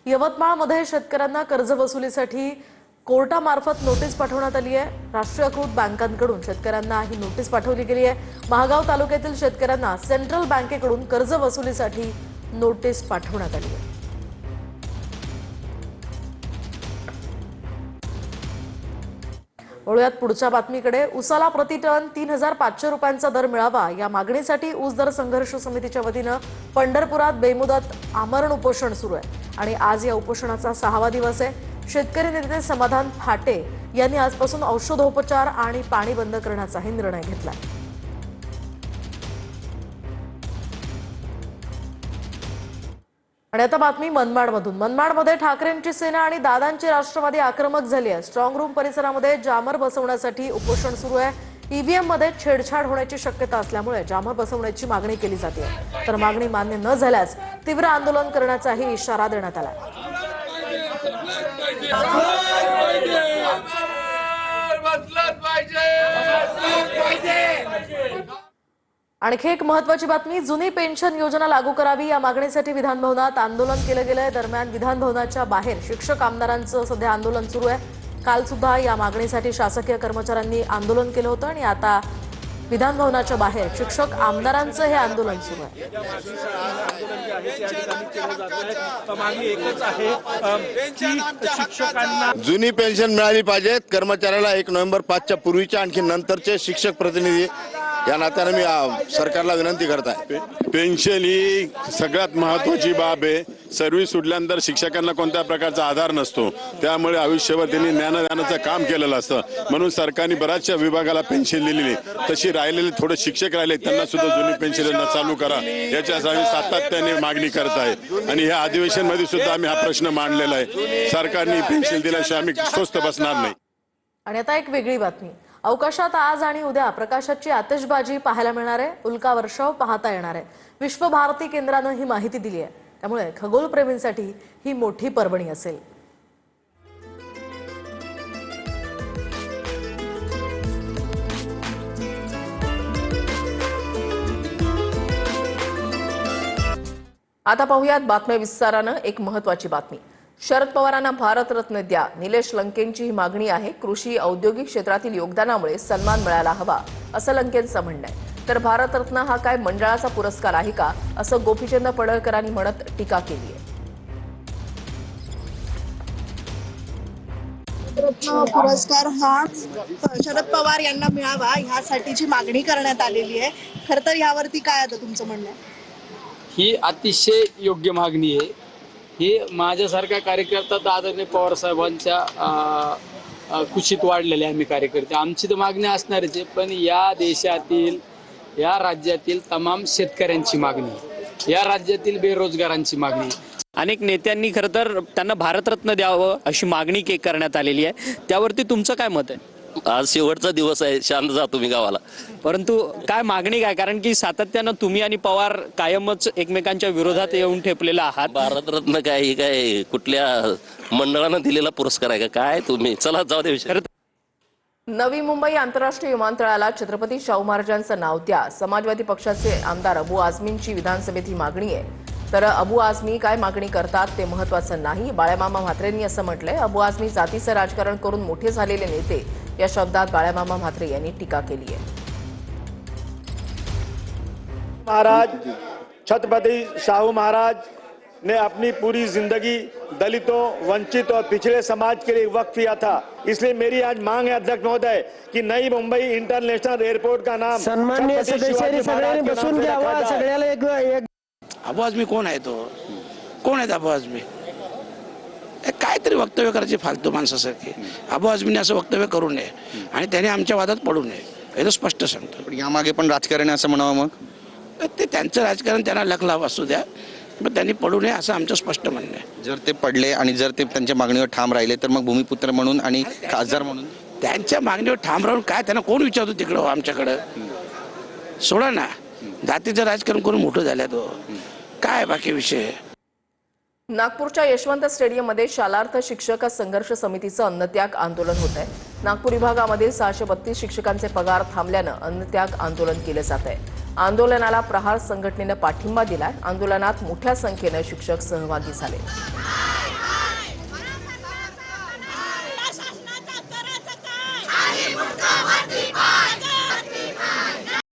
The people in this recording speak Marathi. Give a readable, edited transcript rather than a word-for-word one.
यवतमाळमध्ये शेतकऱ्यांना कर्ज वसुलीसाठी कोर्टामार्फत नोटीस पाठवण्यात आली आहे। राष्ट्रीयकृत बँकांकडून शेतकऱ्यांना ही नोटीस पाठवली गेली आहे। महागाव तालुक्यातील शेतकऱ्यांना सेंट्रल बँकेकडून कर्ज वसुलीसाठी नोटीस पाठवण्यात आली आहे। वळूयात पुढच्या बातमीकडे। उसाला प्रतिटन 3500 रुपयांचा दर मिळावा या मागणीसाठी ऊस दर संघर्ष समितीच्या वतीनं पंढरपुरात बेमुदत आमरण उपोषण सुरू आहे आणि आज या उपोषणाचा 6वा दिवस आहे। शेतकरी नेते समाधान फाटे यांनी आजपासून औषधोपचार आणि पाणी बंद करण्याचाही निर्णय घेतला। आणि आता बातमी मनमाडमधून। मनमाडमध्ये ठाकरेंची सेना आणि दादांची राष्ट्रवादी आक्रमक झाली आहे। स्ट्रॉंग रूम परिसरामध्ये जामर बसवण्यासाठी उपोषण सुरू आहे। ईव्हीएम मध्ये छेडछाड होण्याची शक्यता असल्यामुळे जामर बसवण्याची मागणी केली जाते, तर मागणी मान्य न झाल्यास तीव्र आंदोलन करण्याचाही इशारा देण्यात आला। आणखी एक महत्त्वाची बातमी। जुनी पेन्शन योजना लागू करावी या मागणीसाठी विधान भवनात आंदोलन केलं गेलंय। दरम्यान विधान भवनाच्या बाहेर शिक्षक आमदारांचं सध्या आंदोलन सुरू आहे। काल सुद्धा या मागणीसाठी शासकीय कर्मचाऱ्यांनी आंदोलन केलं होतं आणि आता विधान भवनाच्या बाहेर शिक्षक आमदारांचं हे आंदोलन सुरू आहे। जुनी पेन्शन मिळाली पाहिजे कर्मचाऱ्याला। 1 नोव्हेंबर 5च्या पूर्वीच्या आणखी नंतरचे शिक्षक प्रतिनिधी या नात्याने मी सरकारला विनंती करत आहे। पेन्शन ही सगळ्यात महत्त्वाची बाब आहे। सर्व्हिस सुटल्यानंतर शिक्षकांना कोणत्या प्रकारचा आधार नसतो, त्यामुळे आयुष्यभर त्यांनी ज्ञानदानाचं काम केलेलं असतं, म्हणून सरकारने बऱ्याचशा विभागाला पेन्शन दिलेली। तशी राहिलेले थोडे शिक्षक राहिले त्यांना सुद्धा जुनी पेन्शन चालू करा याच्यासाठी सातत्याने मागणी करत आहे आणि ह्या अधिवेशनमध्ये सुद्धा आम्ही हा प्रश्न मांडलेला आहे। सरकारने पेन्शन दिल्याशिवाय आम्ही स्वस्थ बसणार नाही। आणि आता एक वेगळी बातमी। अवकाशात आज आणि उद्या प्रकाशाची आतिषबाजी पाहायला मिळणार आहे। उल्का वर्षाव पाहता येणार आहे। विश्व भारती केंद्रानं ही माहिती दिली आहे, त्यामुळे खगोलप्रेमींसाठी ही मोठी पर्वणी असेल। आता पाहूयात बातम्या विस्तारानं। एक महत्त्वाची बातमी। शरद पवारांना भारतरत्न द्या, निलेश लंकेंची ही मागणी आहे। कृषी औद्योगिक क्षेत्रातील योगदानामुळे सन्मान मिळायला हवा असं लंकेंचं म्हणणं आहे। तर भारतरत्न हा काय मंडळाचा पुरस्कार आहे का असं गोपीचंद पडळकरांनी म्हणत टीका केली आहे। रत्न पुरस्कार हा शरद पवार यांना मिळावा ह्यासाठीची मागणी करण्यात आलेली आहे। खरं तर यावरती काय आता तुमचं म्हणणं आहे? ही अतिशय योग्य मागणी आहे। ही माझ्यासारखा कार्यकर्ता तर आदरणीय पवार साहेबांच्या कुशीत वाढलेले आम्ही कार्यकर्ते, आमची तर मागणी असणारच आहे, पण या देशातील या राज्यातील तमाम शेतकऱ्यांची मागणी, या राज्यातील बेरोजगारांची मागणी, अनेक नेत्यांनी खरं तर त्यांना भारतरत्न द्यावं अशी मागणी करण्यात आलेली आहे। त्यावरती तुमचं काय मत आहे? आज शेवटचा दिवस आहे, शांत जा तुम्ही गावाला। परंतु काय मागणी काय, कारण की सातत्यानं तुम्ही आणि पवार कायमच एकमेकांच्या विरोधात येऊन ठेपलेला आहात। भारतरत्न काय ही काय कुठल्या मंडळानं दिलेला पुरस्कार आहे का काय? तुम्ही चला जाऊ दे विषय। नवी मुंबई आंतरराष्ट्रीय विमानतळाला छत्रपती शाहू महाराजांचं नाव द्या, समाजवादी पक्षाचे आमदार अबू आझमींची विधानसभेत ही मागणी आहे। तर अबू आझमी काय मागणी करतात ते महत्त्वाचं नाही, बाळामामा म्हात्रेंनी असं म्हटलंय। अबू आझमी जातीचं राजकारण करून मोठे झालेले नेते या शब्दात बाळामामा म्हात्रे यांनी टीका केली आहे। महाराज छत्रपति शाहू महाराज ने अपनी पूरी जिंदगी दलितों, वंचित और पिछड़े समाज के लिए वक्फ किया था। इसलिए मेरी आज मांग है अध्यक्ष महोदय कि नई मुंबई इंटरनेशनल एयरपोर्ट का नाम सन्माननीय सदस्यांनी सगळ्यांनी बसून घ्यावा। सगळ्याला एक अबू आझमी कोण आहे? तो कोण आहेत अबू आझमी? काहीतरी वक्तव्य करायचे फालतू माणसासारखे। अबू आझमीने असं वक्तव्य करू नये आणि त्याने आमच्या वादात पडू नये हे तर स्पष्ट सांगतो। पण यामागे पण राजकारण असं म्हणावं, मग ते त्यांचं राजकारण त्यांना लखलाव असू द्या, पण त्यांनी पडू नये असं आमचं स्पष्ट म्हणणं आहे। जर ते पडले आणि जर ते त्यांच्या मागणीवर ठाम राहिले तर मग भूमिपुत्र म्हणून आणि खासदार म्हणून त्यांच्या मागणीवर ठाम राहून काय त्यांना कोण विचारतो तिकडं? आमच्याकडं सोडा ना, जातीचं राजकारण करून मोठं झालं तो काय बाकी विषय। नागपूरच्या यशवंत स्टेडियममध्ये शालार्थ शिक्षक संघर्ष समितीचं अन्नत्याग आंदोलन होत आहे। नागपूर विभागामध्ये 632 शिक्षकांचे पगार थांबल्यानं अन्नत्याग आंदोलन केलं जात आहे। आंदोलनाला प्रहार संघटनेनं पाठिंबा दिलाय। आंदोलनात मोठ्या संख्येनं शिक्षक सहभागी झाले। मुक्काम